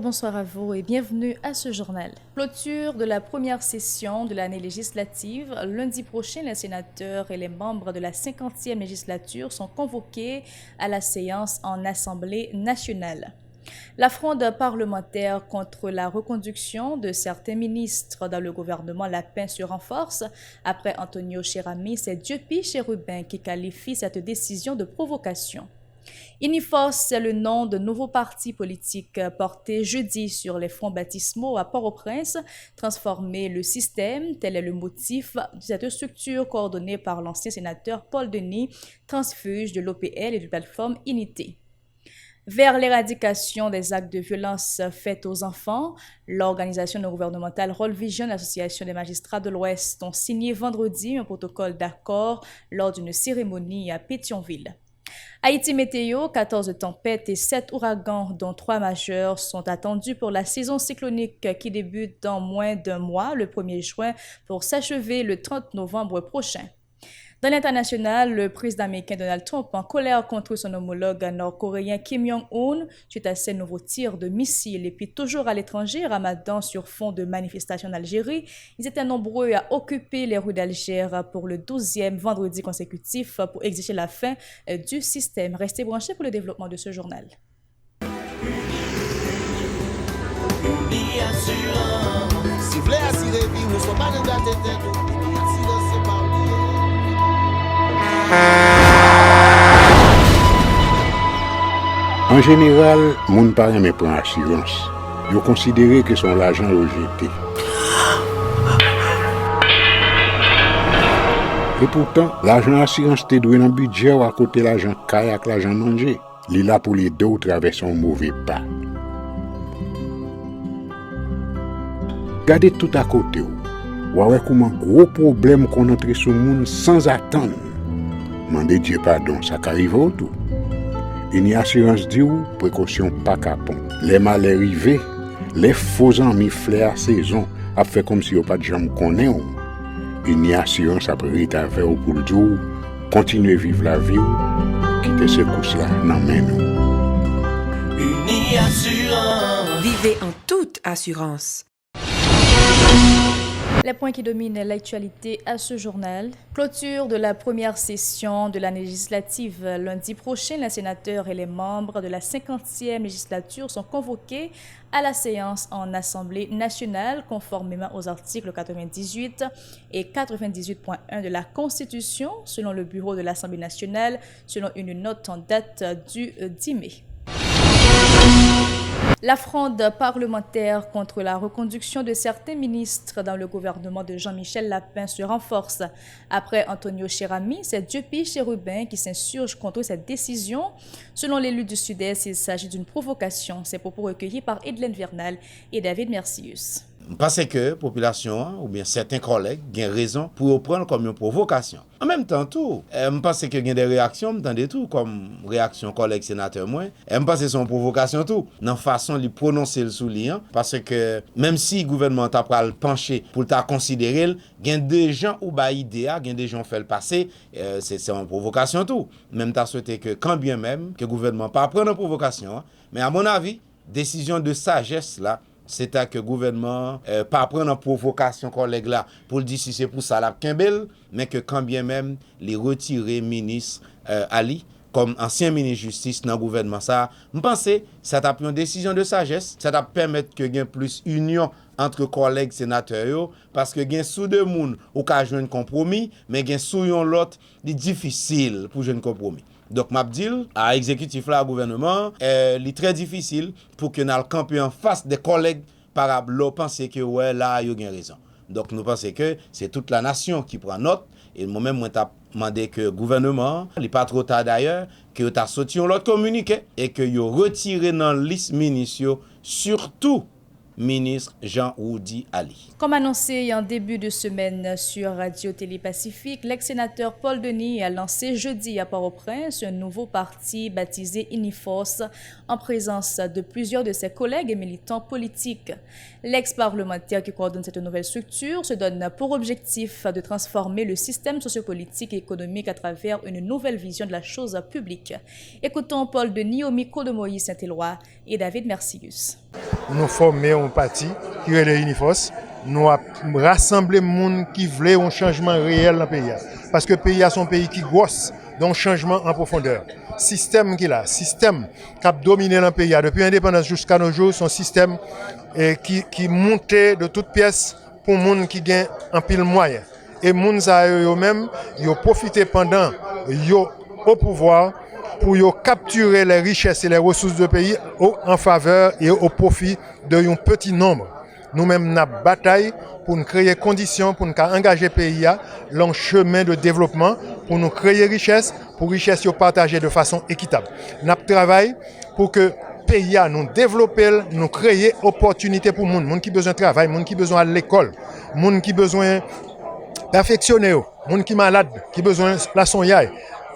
bonsoir à vous et bienvenue à ce journal. Clôture de la première session de l'année législative. Lundi prochain, les sénateurs et les membres de la 50e législature sont convoqués à la séance en Assemblée nationale. La fronde parlementaire contre la reconduction de certains ministres dans le gouvernement Lapin se renforce. Après Antonio Cherami, c'est Diopi Chérubin qui qualifie cette décision de provocation. Inifos, c'est le nom de nouveau parti politique porté jeudi sur les fonds baptismaux à Port-au-Prince. Transformer le système, tel est le motif de cette structure coordonnée par l'ancien sénateur Paul Denis, transfuge de l'OPL et de plateforme Unité. Vers l'éradication des actes de violence faits aux enfants, l'organisation non gouvernementale Roll Vision, l'Association des magistrats de l'Ouest, ont signé vendredi un protocole d'accord lors d'une cérémonie à Pétionville. Haïti Météo, 14 tempêtes et 7 ouragans, dont 3 majeurs, sont attendus pour la saison cyclonique qui débute dans moins d'un mois, le 1er juin, pour s'achever le 30 novembre prochain. Dans l'international, le président américain Donald Trump, en colère contre son homologue nord-coréen Kim Jong-un, suite à ses nouveaux tirs de missiles. Et puis toujours à l'étranger, Ramadan sur fond de manifestations en Algérie, ils étaient nombreux à occuper les rues d'Alger pour le 12e vendredi consécutif pour exiger la fin du système. Restez branchés pour le développement de ce journal. En général, moun pa reme pran assurance. Yo considéré que son l'argent rejeté. Et pourtant, l'argent assurance te doué dans budget ou à côté l'argent kay ak l'argent manger. Li là pour les deux ou traverser un mauvais pas. Gardez tout à côté ou. Ouais comment gros problème qu'on entre sur moun sans attendre. Mandez Dieu pardon, ça qu'arrive au tout. Une assurance dit ou précaution pas capon. Les malheurs arrivés, les faux amis flair saison a fait comme si on pas de jambe connaît ou. Une assurance après rita faire pour le jour, continuer vivre la vie ou quitter ce coup là nan men nous. Uni Assurance. Vivez en toute assurance. Les points qui dominent l'actualité à ce journal. Clôture de la première session de l'année législative. Lundi prochain, les sénateurs et les membres de la 50e législature sont convoqués à la séance en Assemblée nationale, conformément aux articles 98 et 98.1 de la Constitution, selon le bureau de l'Assemblée nationale, selon une note en date du 10 mai. La fronde parlementaire contre la reconduction de certains ministres dans le gouvernement de Jean-Michel Lapin se renforce. Après Antonio Cherami, c'est Diopi Chérubin qui s'insurge contre cette décision. Selon l'élu du Sud-Est, il s'agit d'une provocation. Ces propos recueillis par Edlen Vernal et David Mercius. Parce que la population, ou bien certains collègues, ont raison pour prendre comme une provocation. En même temps, tout, je pense qu'il y a des réactions, tout, comme réaction collègue sénateur moi. Je pense que c'est une provocation tout, dans la façon de prononcer le soulignant, parce que même si le gouvernement t'a pas le penché pour t'a considérer, il y a des gens ou bah idée, il y a des gens fait le passé, c'est une provocation tout. Même t'as souhaité que quand bien même que le gouvernement pas prendre une provocation, mais à mon avis, décision de sagesse là. C'est à que le gouvernement pas prendre en provocation collègue là pour dire si c'est pour ça la Kimbel, mais que quand bien même les retirer ministre Ali comme ancien ministre justice dans le gouvernement ça, je pense que ça t'a pris une décision de sagesse, ça t'a permettre que gain plus union entre collègues sénateurs parce que gain sous deux monde ou ka joindre compromis, mais gain sous yon l'autre, c'est difficile pour joindre compromis. Donc, m'a dit à l'exécutif là, au gouvernement, il est très difficile pour que nous campions en face des collègues par rapport à penser que ouais là il y a raison. Donc nous pensons que c'est toute la nation qui prend note et moi-même moi t'a demandé que le gouvernement, il n'est pas trop tard d'ailleurs, que t'a sorti l'autre communiqué et que yo retiré dans liste ministre surtout ministre Jean-Oudi Ali. Comme annoncé en début de semaine sur Radio-Télé Pacifique, l'ex-sénateur Paul Denis a lancé jeudi à Port-au-Prince un nouveau parti baptisé Uniforce en présence de plusieurs de ses collègues et militants politiques. L'ex-parlementaire qui coordonne cette nouvelle structure se donne pour objectif de transformer le système sociopolitique et économique à travers une nouvelle vision de la chose publique. Écoutons Paul Denis au micro de Moïse Saint-Éloi et David Mercius. Nous formons un parti qui est le Uniforce. Nous rassemblons les gens qui veulent un changement réel dans le pays. Parce que le pays est un pays qui grosse, donc changement en profondeur. Système qui a dominé le pays depuis l'indépendance jusqu'à nos jours, son système qui montait de toutes pièces pour les gens qui gagnent un pile moyen. Et les gens eux-mêmes, ils ont profité pendant au pouvoir pour capturer les richesses et les ressources du pays en faveur et au profit d'un petit nombre. Nous-mêmes, nous avons bataille pour nous créer conditions, pour nous engager le pays dans le chemin de développement, pour nous créer richesse, pour richesse partager de façon équitable. Nous travaillons pour que le pays nous développe, nous créer opportunités pour les gens qui ont besoin de travail, les gens qui ont besoin de l'école, les gens qui ont besoin d'affectionner, les gens qui sont malades, qui ont besoin de la soigner.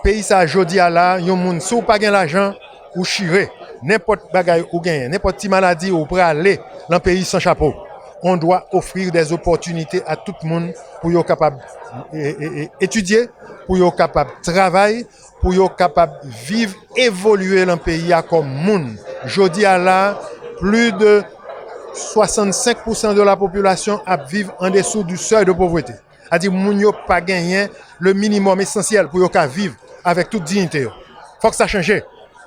Pays ça jodi à la, yon moun sou pas gen l'argent ou chire, n'importe bagaille ou gagne, n'importe petite maladie ou pour aller dans pays sans chapeau. On doit offrir des opportunités à tout le monde pour yo capable étudier, pour yo capable travailler, pour yo capable vivre, évoluer dans pays comme monde. Jodi à la, plus de 65% de la population vivent en dessous du seuil de pauvreté. C'est-à-dire moun yo pas gagné le minimum essentiel pour yo ka vivre avec toute dignité. Faut que ça change.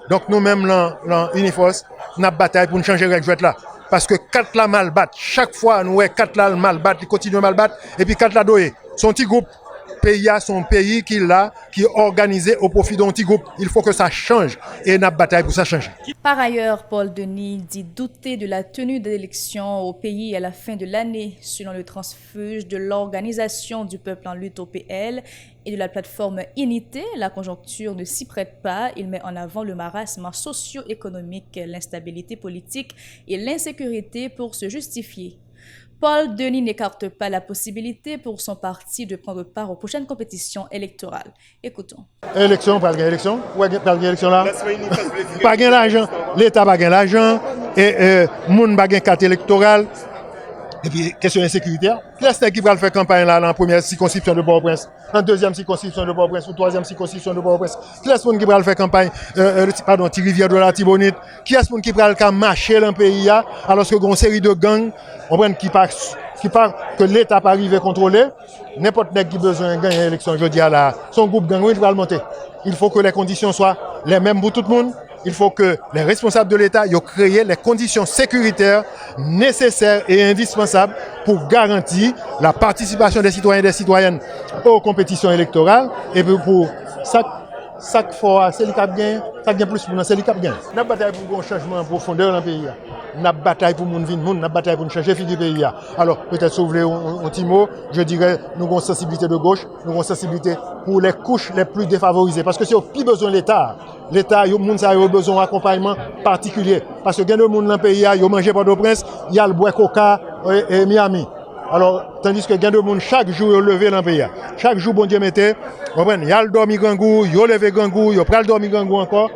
Donc nous-mêmes dans Uniforce, nous bataille pour nous changer règle là parce que quatre la mal battre. Chaque fois nous quatre la mal battre, ils continuent mal battre et puis quatre la doyer. Son petit groupe pays a son pays qui est organisé au profit d'un petit groupe. Il faut que ça change et nous bataille pour ça changer. Par ailleurs, Paul Denis dit douter de la tenue des élections au pays à la fin de l'année, selon le transfuge de l'Organisation du peuple en lutte OPL et de la plateforme Unité. La conjoncture ne s'y prête pas. Il met en avant le marasme socio-économique, l'instabilité politique et l'insécurité pour se justifier. Paul Denis n'écarte pas la possibilité pour son parti de prendre part aux prochaines compétitions électorales. Écoutons. Élection, pas de élection. Ouais, pas de élection là. Pas de l'argent. L'État pas de l'argent. Et moun pas de carte électorale. Et puis, question insécuritaire. Qui est-ce qui va faire campagne là dans la première circonscription de Port-au-Prince, en deuxième circonscription de Port-au-Prince ou troisième circonscription de Port-au-Prince? Qui est-ce qui va faire campagne, Rivière de la Tibonite? Qui est-ce qui va marcher dans le pays alors que une série de gangs, qui que l'État pas arrivé à contrôler? N'importe qui a besoin de gagner l'élection, je dis à la, son groupe gang, il va le monter. Il faut que les conditions soient les mêmes pour tout le monde. Il faut que les responsables de l'État aient créé les conditions sécuritaires nécessaires et indispensables pour garantir la participation des citoyens et des citoyennes aux compétitions électorales. Et puis pour chaque fois, c'est le cap gain, ça gagne plus pour nous, c'est le cap gain. Nous bataille pour un changement en profondeur dans le pays. Nous bataille pour moun vin moun, nous bataille pour changer le pays. Alors peut-être sauver un petit mot, je dirais nous avons une sensibilité de gauche, nous avons une sensibilité pour les couches les plus défavorisées parce que c'est au plus besoin de l'État. L'État, les gens ont besoin d'accompagnement particulier. Parce que il y a des gens dans le pays, ils mangent Port-au-Prince, il y a le bois coca et Miami. Alors, tandis que il y a des gens chaque jour, ils levé dans le pays. Chaque jour, bon Dieu mettait, il y a le dormi gangou, ils levé gangou, ils prennent le dormi gangou encore.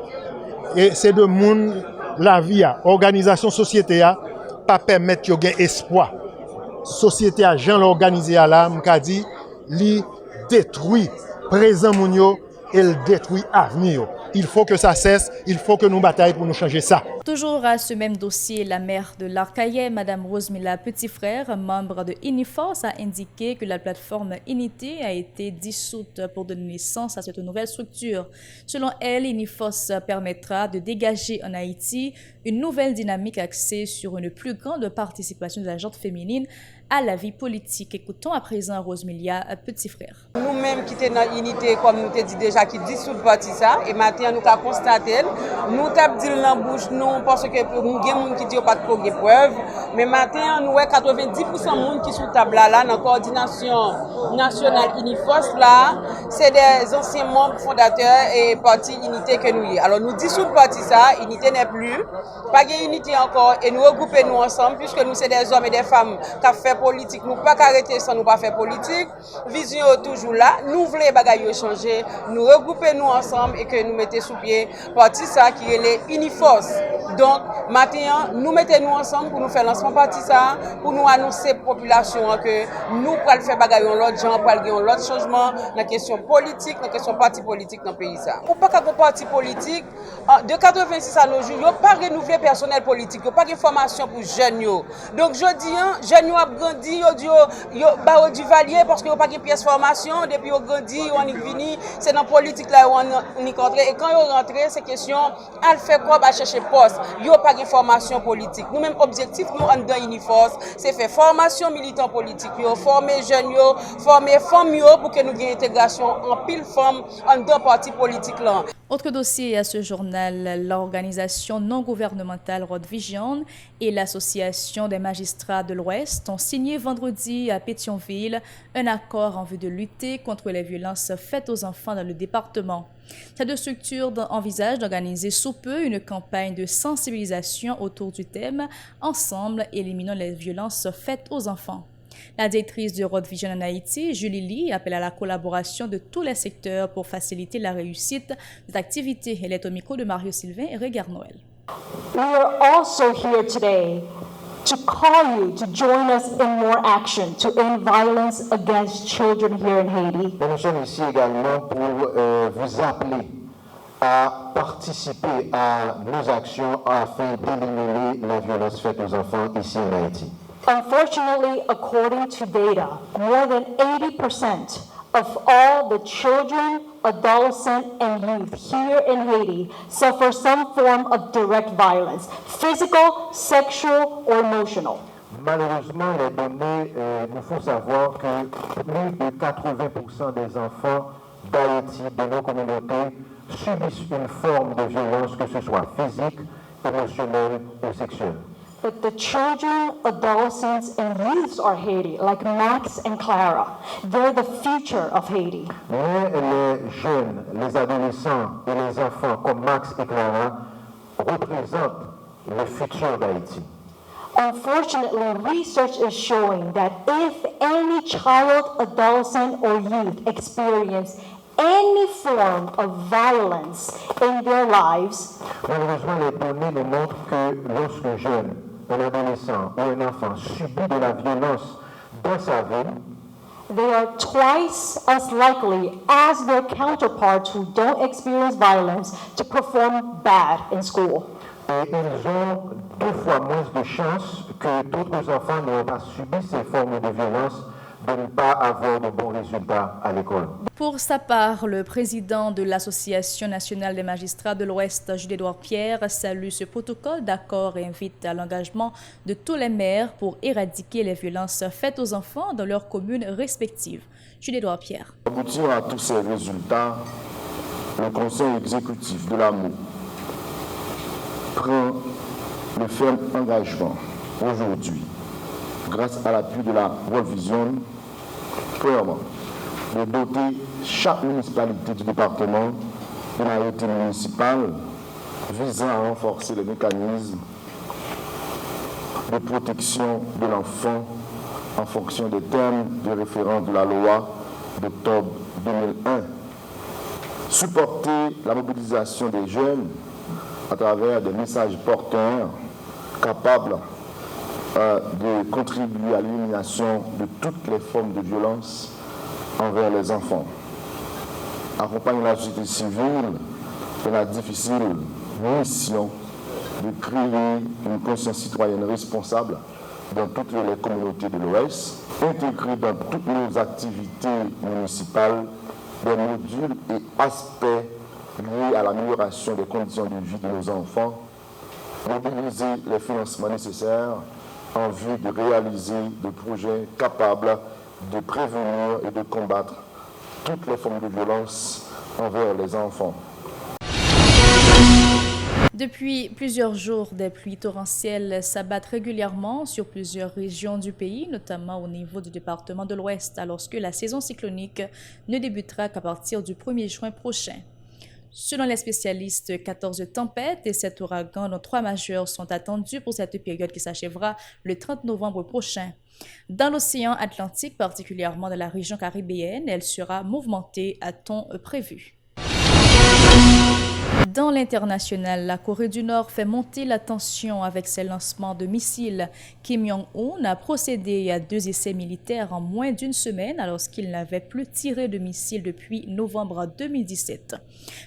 Et c'est de gens, la vie, organisation société, pas permettre qu'ils aient espoir. Société à gens l'organiser à l'âme, qu'a dit, li détruit présent mounio et le détruit avenir. Il faut que ça cesse, il faut que nous bataillons pour nous changer ça. Toujours à ce même dossier, la maire de l'Arcaillet, Mme Rosemilla Petit-Frère, membre de Uniforce, a indiqué que la plateforme Unité a été dissoute pour donner naissance à cette nouvelle structure. Selon elle, Uniforce permettra de dégager en Haïti une nouvelle dynamique axée sur une plus grande participation de la gente féminine à la vie politique. Écoutons à présent Rosemilla Petit-Frère. Nous-mêmes qui sommes dans l'unité, comme nous t'ai dit déjà, qui dissout le parti ça, et maintenant nous avons constaté, nous avons dit dans la bouche, non, parce que nous avons des gens qui disent pas de preuve, Mais maintenant, nous avons 90% de monde qui sont table là, dans la coordination nationale Unifos là, c'est des anciens membres fondateurs et parti Unité que nous y. Alors nous disons le parti ça, Unité n'est plus, pas de unité encore, et nous regrouper nous ensemble, puisque nous c'est des hommes et des femmes qui fait politique, nous pas arrêter sans nous pas faire politique, vision toujours là, nous voulons les bagailles changer, nous regrouper nous ensemble et que nous mettons sous pied parti ça qui est les Unifos. Donc maintenant, nous mettons nous ensemble pour nous faire lancement parti ça, pour nous annoncer population que nous pourrons faire bagaille l'autre gens, pour aller l'autre changement dans la question politique, dans la question parti politique dans le pays ça. Pour pas qu'un parti politique de 86 à nos jours, il n'y a pas renouvelé personnel politique, il n'y a pas de formation pour jeunes. Donc je dis, jeunes ont grandi, ils ont du valier parce qu'il n'y a pas de pièce de formation, depuis ils ont grandi, ils ont venu, c'est dans la politique là où on y rentre. Et quand ils ont rentré, c'est question, à faire quoi, à chercher poste, il n'y a pas de formation politique. Nous-mêmes, objectif, nous, en dedans Unifos, c'est faire formation militant politique, former jeunes, former femmes pour que nous ayons intégration en pile femmes en dedans parti politique là. Autre dossier à ce journal, l'organisation non gouvernementale Road Vision et l'Association des magistrats de l'Ouest ont signé vendredi à Pétionville un accord en vue de lutter contre les violences faites aux enfants dans le département. Ces deux structures envisagent d'organiser sous peu une campagne de sensibilisation autour du thème « Ensemble, éliminons les violences faites aux enfants ». La directrice de Road Vision en Haïti, Julie Lee, appelle à la collaboration de tous les secteurs pour faciliter la réussite des activités. Elle est au micro de Mario Sylvain et Regard Noël. We are also here today to call you to join us in more action to end violence against children here in Haiti. Nous sommes ici également pour vous appeler à participer à nos actions afin d'éliminer la violence faite aux enfants ici en Haïti. Unfortunately, according to data, more than 80% of all the children, adolescents, and youth here in Haiti suffer some form of direct violence, physical, sexual, or emotional. Malheureusement, les données nous font savoir que plus de 80% des enfants d'Haïti, de nos communautés, subissent une forme de violence, que ce soit physique, émotionnelle ou sexuelle. But the children, adolescents, and youths are Haiti, like Max and Clara. They're the future of Haiti. Mais les jeunes, les adolescents et les enfants comme Max et Clara représentent le futur d'Haïti. Unfortunately, research is showing that if any child, adolescent, or youth experience any form of violence in their lives, malheureusement, les données nous montrent que lorsqu'un jeune, un adolescent ou un enfant subit de la violence dans sa vie, they are twice as likely as their counterparts who don't experience violence to perform bad in school. Et ils ont 2 fois moins de chances que d'autres enfants n'ayant pas subi ces formes de violence de ne pas avoir de bons résultats à l'école. Pour sa part, le président de l'Association nationale des magistrats de l'Ouest, Jules-Édouard Pierre, salue ce protocole d'accord et invite à l'engagement de tous les maires pour éradiquer les violences faites aux enfants dans leurs communes respectives. Jules-Édouard Pierre. Pour aboutir à tous ces résultats, le Conseil exécutif de l'AMO prend le ferme engagement aujourd'hui, grâce à l'appui de la Road Vision, premièrement, de doter chaque municipalité du département d'une arrêté municipale visant à renforcer les mécanismes de protection de l'enfant en fonction des termes de référence de la loi d'octobre 2001. Supporter la mobilisation des jeunes à travers des messages porteurs capables de contribuer à l'élimination de toutes les formes de violence envers les enfants. Accompagner la société civile dans la difficile mission de créer une conscience citoyenne responsable dans toutes les communautés de l'Ouest, intégrer dans toutes nos activités municipales des modules et aspects liés à l'amélioration des conditions de vie de nos enfants, mobiliser les financements nécessaires en vue de réaliser des projets capables de prévenir et de combattre toutes les formes de violence envers les enfants. Depuis plusieurs jours, des pluies torrentielles s'abattent régulièrement sur plusieurs régions du pays, notamment au niveau du département de l'Ouest, alors que la saison cyclonique ne débutera qu'à partir du 1er juin prochain. Selon les spécialistes, 14 tempêtes et 7 ouragans, dont 3 majeurs, sont attendus pour cette période qui s'achèvera le 30 novembre prochain. Dans l'océan Atlantique, particulièrement dans la région caribéenne, elle sera mouvementée à ton prévu. Dans l'international, la Corée du Nord fait monter la tension avec ses lancements de missiles. Kim Jong-un a procédé à 2 essais militaires en moins d'une semaine alors qu'il n'avait plus tiré de missiles depuis novembre 2017.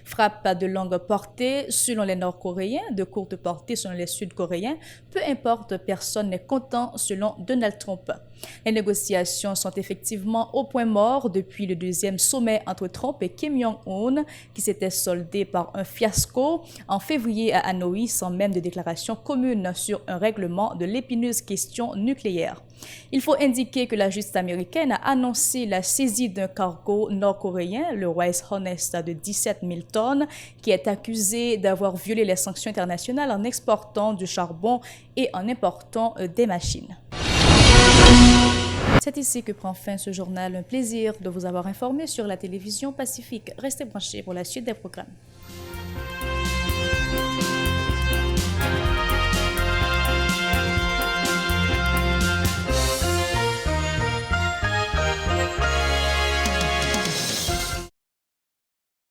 Frappe de longue portée selon les Nord-Coréens, de courte portée selon les Sud-Coréens, peu importe, personne n'est content selon Donald Trump. Les négociations sont effectivement au point mort depuis le 2e sommet entre Trump et Kim Jong-un qui s'était soldé par un fiasco en février à Hanoï sans même de déclaration commune sur un règlement de l'épineuse question nucléaire. Il faut indiquer que la justice américaine a annoncé la saisie d'un cargo nord-coréen, le Wise Honest de 17 000 tonnes, qui est accusé d'avoir violé les sanctions internationales en exportant du charbon et en important des machines. C'est ici que prend fin ce journal. Un plaisir de vous avoir informé sur la télévision Pacifique. Restez branchés pour la suite des programmes.